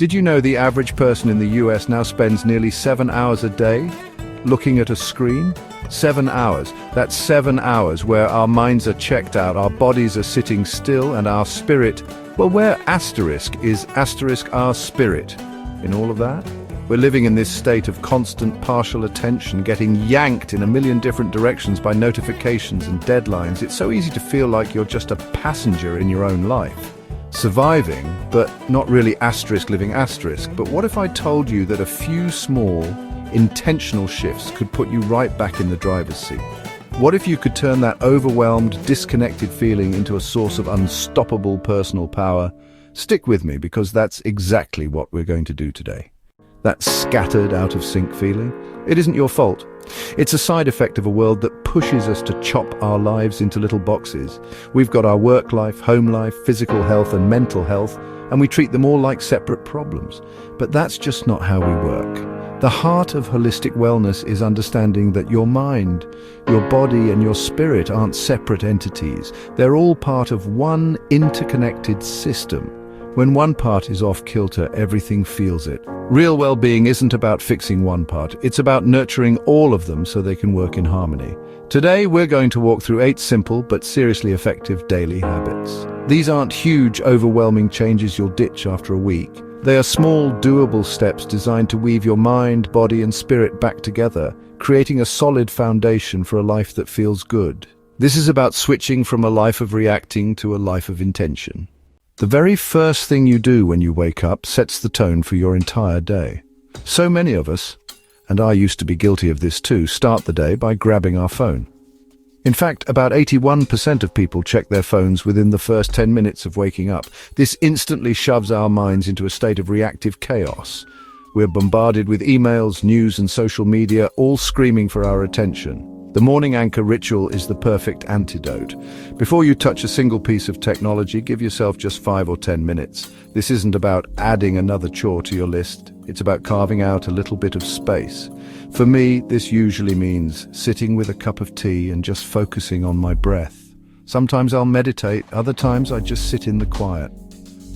Did you know the average person in the US now spends nearly 7 hours a day looking at a screen? 7 hours. That's 7 hours where our minds are checked out, our bodies are sitting still, and our spirit, well, where asterisk is asterisk our spirit in all of that? We're living in this state of constant partial attention, getting yanked in a million different directions by notifications and deadlines. It's so easy to feel like you're just a passenger in your own life. Surviving, but not really asterisk living asterisk. But what if I told you that a few small, intentional shifts could put you right back in the driver's seat? What if you could turn that overwhelmed, disconnected feeling into a source of unstoppable personal power? Stick with me, because that's exactly what we're going to do today. That scattered, out of sync feeling, it isn't your fault. It's a side effect of a world that pushes us to chop our lives into little boxes. We've got our work life, home life, physical health and mental health, and we treat them all like separate problems. But that's just not how we work. The heart of holistic wellness is understanding that your mind, your body and your spirit aren't separate entities. They're all part of one interconnected system. When one part is off kilter, everything feels it. Real well-being isn't about fixing one part, it's about nurturing all of them so they can work in harmony. Today, we're going to walk through 8 simple but seriously effective daily habits. These aren't huge, overwhelming changes you'll ditch after a week. They are small, doable steps designed to weave your mind, body and spirit back together, creating a solid foundation for a life that feels good. This is about switching from a life of reacting to a life of intention. The very first thing you do when you wake up sets the tone for your entire day. So many of us, and I used to be guilty of this too, start the day by grabbing our phone. In fact, about 81% of people check their phones within the first 10 minutes of waking up. This instantly shoves our minds into a state of reactive chaos. We're bombarded with emails, news and social media, all screaming for our attention. The morning anchor ritual is the perfect antidote. Before you touch a single piece of technology, give yourself just 5 or 10 minutes. This isn't about adding another chore to your list. It's about carving out a little bit of space. For me, this usually means sitting with a cup of tea and just focusing on my breath. Sometimes I'll meditate, other times I just sit in the quiet.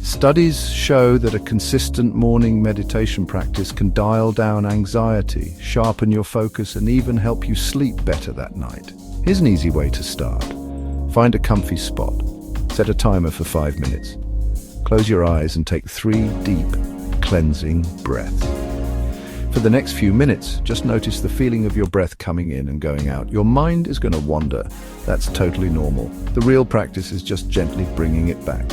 Studies show that a consistent morning meditation practice can dial down anxiety, sharpen your focus, and even help you sleep better that night. Here's an easy way to start. Find a comfy spot. Set a timer for 5 minutes. Close your eyes and take 3 deep, cleansing breaths. For the next few minutes, just notice the feeling of your breath coming in and going out. Your mind is going to wander. That's totally normal. The real practice is just gently bringing it back.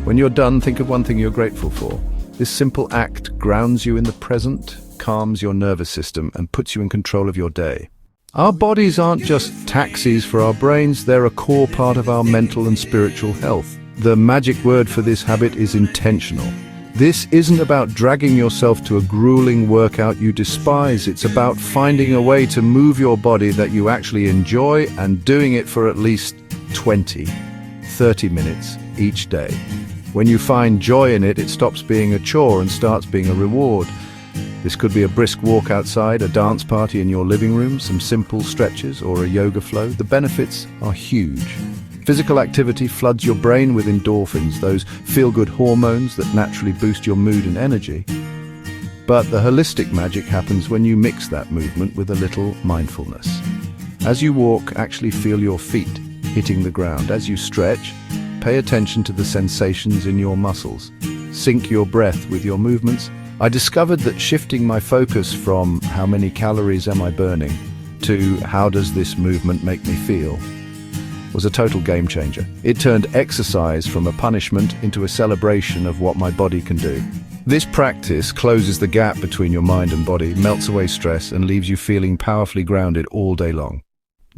When you're done, think of one thing you're grateful for. This simple act grounds you in the present, calms your nervous system, and puts you in control of your day. Our bodies aren't just taxis for our brains, they're a core part of our mental and spiritual health. The magic word for this habit is intentional. This isn't about dragging yourself to a grueling workout you despise. It's about finding a way to move your body that you actually enjoy and doing it for at least 20, 30 minutes each day. When you find joy in it, it stops being a chore and starts being a reward. This could be a brisk walk outside, a dance party in your living room, some simple stretches, or a yoga flow. The benefits are huge. Physical activity floods your brain with endorphins, those feel-good hormones that naturally boost your mood and energy. But the holistic magic happens when you mix that movement with a little mindfulness. As you walk, actually feel your feet hitting the ground. As you stretch, pay attention to the sensations in your muscles. Sync your breath with your movements. I discovered that shifting my focus from how many calories am I burning to how does this movement make me feel was a total game changer. It turned exercise from a punishment into a celebration of what my body can do. This practice closes the gap between your mind and body, melts away stress, and leaves you feeling powerfully grounded all day long.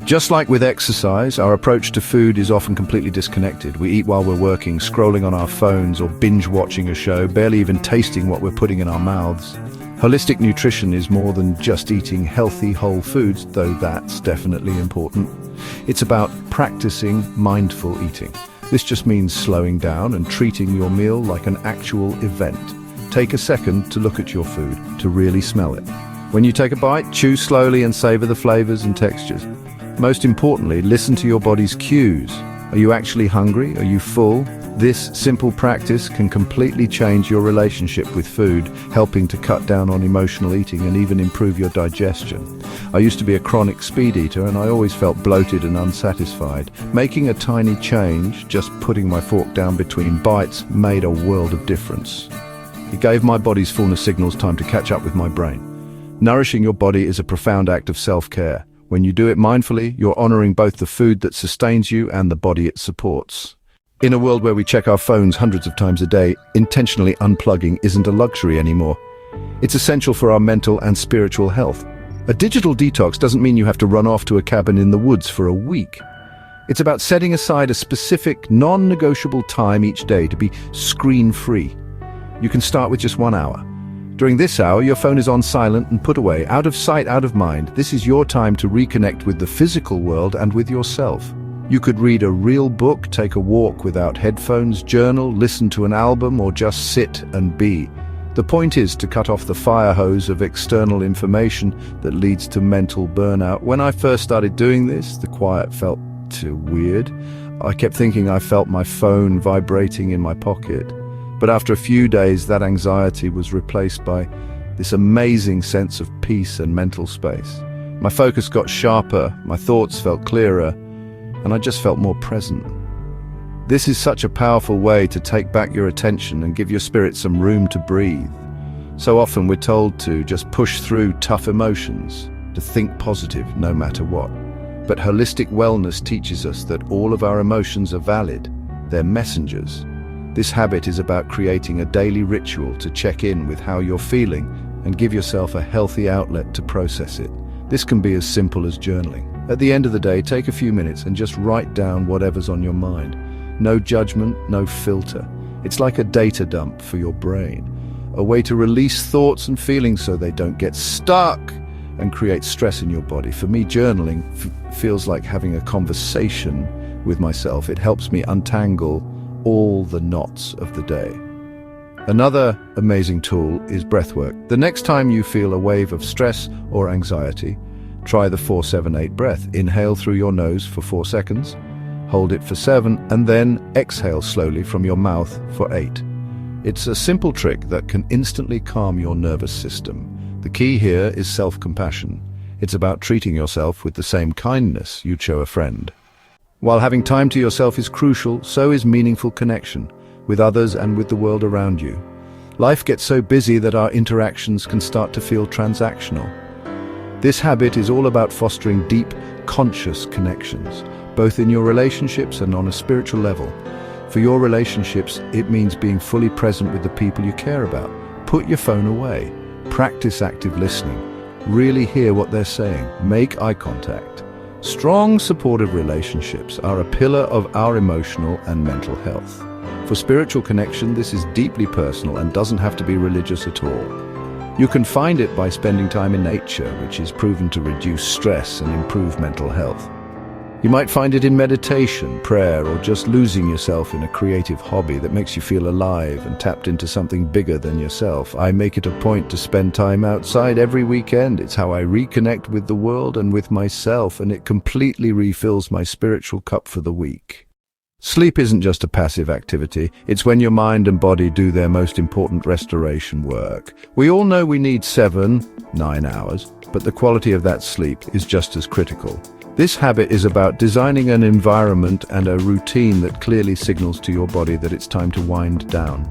Just like with exercise, our approach to food is often completely disconnected. We eat while we're working, scrolling on our phones or binge watching a show, barely even tasting what we're putting in our mouths. Holistic nutrition is more than just eating healthy, whole foods, though that's definitely important. It's about practicing mindful eating. This just means slowing down and treating your meal like an actual event. Take a second to look at your food, to really smell it. When you take a bite, chew slowly and savor the flavors and textures. Most importantly, listen to your body's cues. Are you actually hungry? Are you full? This simple practice can completely change your relationship with food, helping to cut down on emotional eating and even improve your digestion. I used to be a chronic speed eater and I always felt bloated and unsatisfied. Making a tiny change, just putting my fork down between bites, made a world of difference. It gave my body's fullness signals time to catch up with my brain. Nourishing your body is a profound act of self-care. When you do it mindfully, you're honoring both the food that sustains you and the body it supports. In a world where we check our phones hundreds of times a day, intentionally unplugging isn't a luxury anymore. It's essential for our mental and spiritual health. A digital detox doesn't mean you have to run off to a cabin in the woods for a week. It's about setting aside a specific, non-negotiable time each day to be screen-free. You can start with just 1 hour. During this hour, your phone is on silent and put away, out of sight, out of mind. This is your time to reconnect with the physical world and with yourself. You could read a real book, take a walk without headphones, journal, listen to an album, or just sit and be. The point is to cut off the fire hose of external information that leads to mental burnout. When I first started doing this, the quiet felt too weird. I kept thinking I felt my phone vibrating in my pocket. But after a few days, that anxiety was replaced by this amazing sense of peace and mental space. My focus got sharper, my thoughts felt clearer, and I just felt more present. This is such a powerful way to take back your attention and give your spirit some room to breathe. So often we're told to just push through tough emotions, to think positive no matter what. But holistic wellness teaches us that all of our emotions are valid. They're messengers. This habit is about creating a daily ritual to check in with how you're feeling and give yourself a healthy outlet to process it. This can be as simple as journaling. At the end of the day, take a few minutes and just write down whatever's on your mind. No judgment, no filter. It's like a data dump for your brain. A way to release thoughts and feelings so they don't get stuck and create stress in your body. For me, journaling feels like having a conversation with myself. It helps me untangle all the knots of the day. Another amazing tool is breathwork. The next time you feel a wave of stress or anxiety, try the 4-7-8 breath. Inhale through your nose for 4 seconds, hold it for 7, and then exhale slowly from your mouth for 8. It's a simple trick that can instantly calm your nervous system. The key here is self-compassion. It's about treating yourself with the same kindness you'd show a friend. While having time to yourself is crucial, so is meaningful connection with others and with the world around you. Life gets so busy that our interactions can start to feel transactional. This habit is all about fostering deep, conscious connections, both in your relationships and on a spiritual level. For your relationships, it means being fully present with the people you care about. Put your phone away. Practice active listening. Really hear what they're saying. Make eye contact. Strong, supportive relationships are a pillar of our emotional and mental health. For spiritual connection, this is deeply personal and doesn't have to be religious at all. You can find it by spending time in nature, which is proven to reduce stress and improve mental health. You might find it in meditation, prayer, or just losing yourself in a creative hobby that makes you feel alive and tapped into something bigger than yourself. I make it a point to spend time outside every weekend. It's how I reconnect with the world and with myself, and it completely refills my spiritual cup for the week. Sleep isn't just a passive activity. It's when your mind and body do their most important restoration work. We all know we need 7-9 hours, but the quality of that sleep is just as critical. This habit is about designing an environment and a routine that clearly signals to your body that it's time to wind down.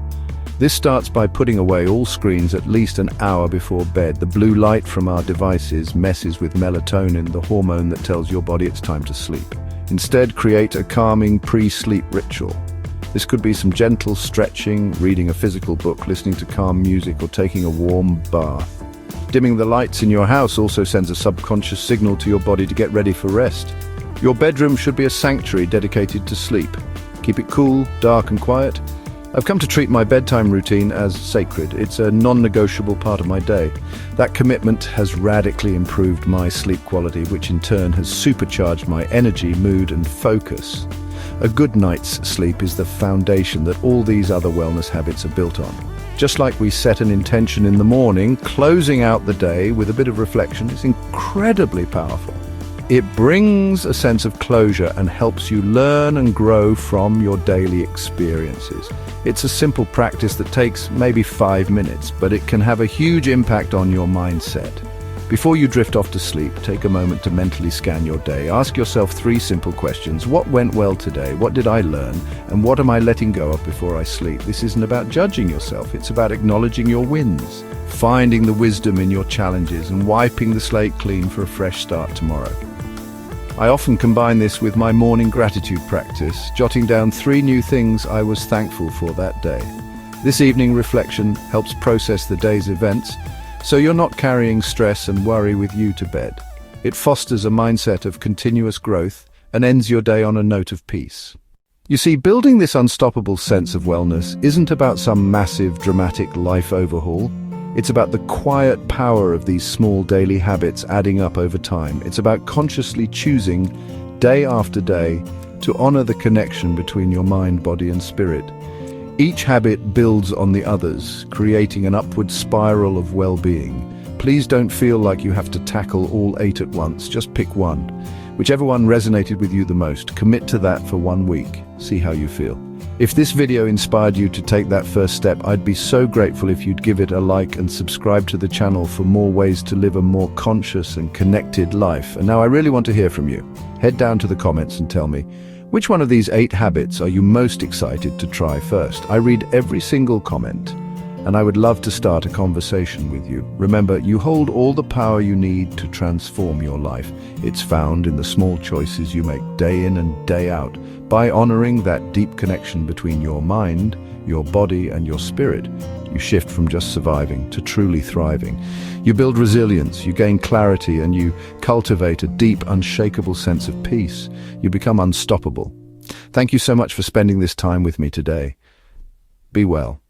This starts by putting away all screens at least an hour before bed. The blue light from our devices messes with melatonin, the hormone that tells your body it's time to sleep. Instead, create a calming pre-sleep ritual. This could be some gentle stretching, reading a physical book, listening to calm music, or taking a warm bath. Dimming the lights in your house also sends a subconscious signal to your body to get ready for rest. Your bedroom should be a sanctuary dedicated to sleep. Keep it cool, dark, and quiet. I've come to treat my bedtime routine as sacred. It's a non-negotiable part of my day. That commitment has radically improved my sleep quality, which in turn has supercharged my energy, mood, and focus. A good night's sleep is the foundation that all these other wellness habits are built on. Just like we set an intention in the morning, closing out the day with a bit of reflection is incredibly powerful. It brings a sense of closure and helps you learn and grow from your daily experiences. It's a simple practice that takes maybe 5 minutes, but it can have a huge impact on your mindset. Before you drift off to sleep, take a moment to mentally scan your day. Ask yourself 3 simple questions. What went well today? What did I learn? And what am I letting go of before I sleep? This isn't about judging yourself. It's about acknowledging your wins, finding the wisdom in your challenges, and wiping the slate clean for a fresh start tomorrow. I often combine this with my morning gratitude practice, jotting down 3 new things I was thankful for that day. This evening reflection helps process the day's events, so you're not carrying stress and worry with you to bed. It fosters a mindset of continuous growth and ends your day on a note of peace. You see, building this unstoppable sense of wellness isn't about some massive, dramatic life overhaul. It's about the quiet power of these small daily habits adding up over time. It's about consciously choosing, day after day, to honor the connection between your mind, body, and spirit. Each habit builds on the others, creating an upward spiral of well-being. Please don't feel like you have to tackle all 8 at once. Just pick one. Whichever one resonated with you the most, commit to that for 1 week. See how you feel. If this video inspired you to take that first step, I'd be so grateful if you'd give it a like and subscribe to the channel for more ways to live a more conscious and connected life. And now I really want to hear from you. Head down to the comments and tell me, which one of these 8 habits are you most excited to try first? I read every single comment, and I would love to start a conversation with you. Remember, you hold all the power you need to transform your life. It's found in the small choices you make day in and day out. By honoring that deep connection between your mind, your body, and your spirit, you shift from just surviving to truly thriving. You build resilience, you gain clarity, and you cultivate a deep, unshakable sense of peace. You become unstoppable. Thank you so much for spending this time with me today. Be well.